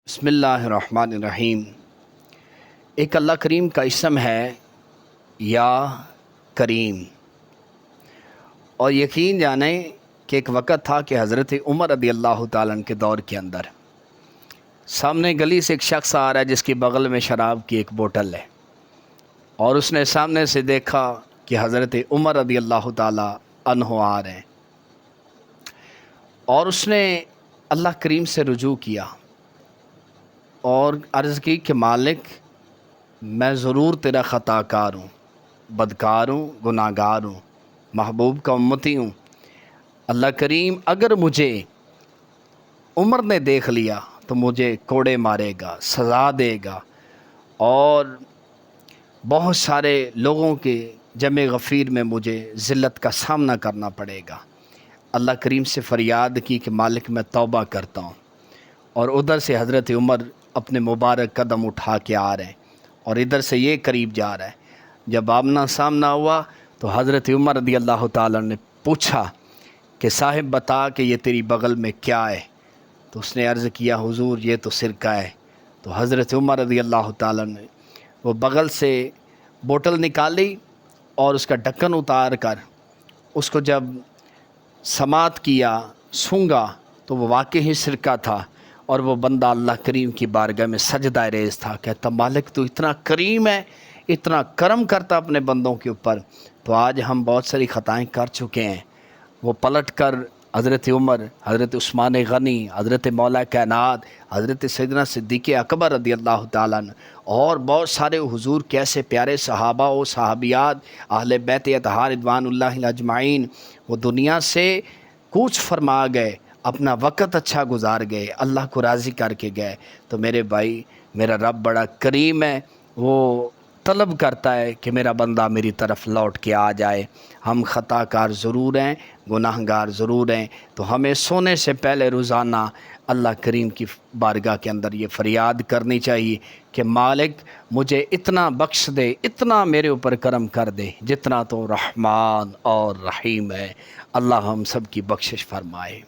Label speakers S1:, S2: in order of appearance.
S1: بسم اللہ الرحمن الرحیم۔ ایک اللہ کریم کا اسم ہے یا کریم، اور یقین جانیں کہ ایک وقت تھا کہ حضرت عمر رضی اللہ تعالیٰ عنہ کے دور کے اندر سامنے گلی سے ایک شخص آ رہا ہے جس کی بغل میں شراب کی ایک بوتل ہے، اور اس نے سامنے سے دیکھا کہ حضرت عمر رضی اللہ تعالیٰ عنہ آ رہے ہیں، اور اس نے اللہ کریم سے رجوع کیا اور عرض کی کہ مالک، میں ضرور تیرا خطا کار ہوں، بدکار ہوں، گناہ گار ہوں، محبوب کا امتی ہوں۔ اللہ کریم اگر مجھے عمر نے دیکھ لیا تو مجھے کوڑے مارے گا، سزا دے گا، اور بہت سارے لوگوں کے جمع غفیر میں مجھے ذلت کا سامنا کرنا پڑے گا۔ اللہ کریم سے فریاد کی کہ مالک میں توبہ کرتا ہوں، اور ادھر سے حضرت عمر اپنے مبارک قدم اٹھا کے آ رہے ہیں اور ادھر سے یہ قریب جا رہا ہے۔ جب آمنا سامنا ہوا تو حضرت عمر رضی اللہ تعالیٰ نے پوچھا کہ صاحب بتا کہ یہ تیری بغل میں کیا ہے؟ تو اس نے عرض کیا حضور یہ تو سرکہ ہے۔ تو حضرت عمر رضی اللہ تعالیٰ نے وہ بغل سے بوتل نکالی اور اس کا ڈھکن اتار کر اس کو جب سماعت کیا، سونگا، تو وہ واقعی ہی سرکہ تھا، اور وہ بندہ اللہ کریم کی بارگاہ میں سجدہ ریز تھا، کہتا مالک تو اتنا کریم ہے، اتنا کرم کرتا اپنے بندوں کے اوپر، تو آج ہم بہت ساری خطائیں کر چکے ہیں۔ وہ پلٹ کر حضرت عمر، حضرت عثمان غنی، حضرت مولا کائنات، حضرت سیدنا صدیق اکبر رضی اللہ تعالیٰ عنہ اور بہت سارے حضور کے ایسے پیارے صحابہ و صحابیات، اہل بیت اطہار رضوان اللہ اجمعین، وہ دنیا سے کوچ فرما گئے، اپنا وقت اچھا گزار گئے، اللہ کو راضی کر کے گئے۔ تو میرے بھائی، میرا رب بڑا کریم ہے، وہ طلب کرتا ہے کہ میرا بندہ میری طرف لوٹ کے آ جائے۔ ہم خطا کار ضرور ہیں، گناہ گار ضرور ہیں، تو ہمیں سونے سے پہلے روزانہ اللہ کریم کی بارگاہ کے اندر یہ فریاد کرنی چاہیے کہ مالک مجھے اتنا بخش دے، اتنا میرے اوپر کرم کر دے جتنا تو رحمان اور رحیم ہے۔ اللہ ہم سب کی بخشش فرمائے۔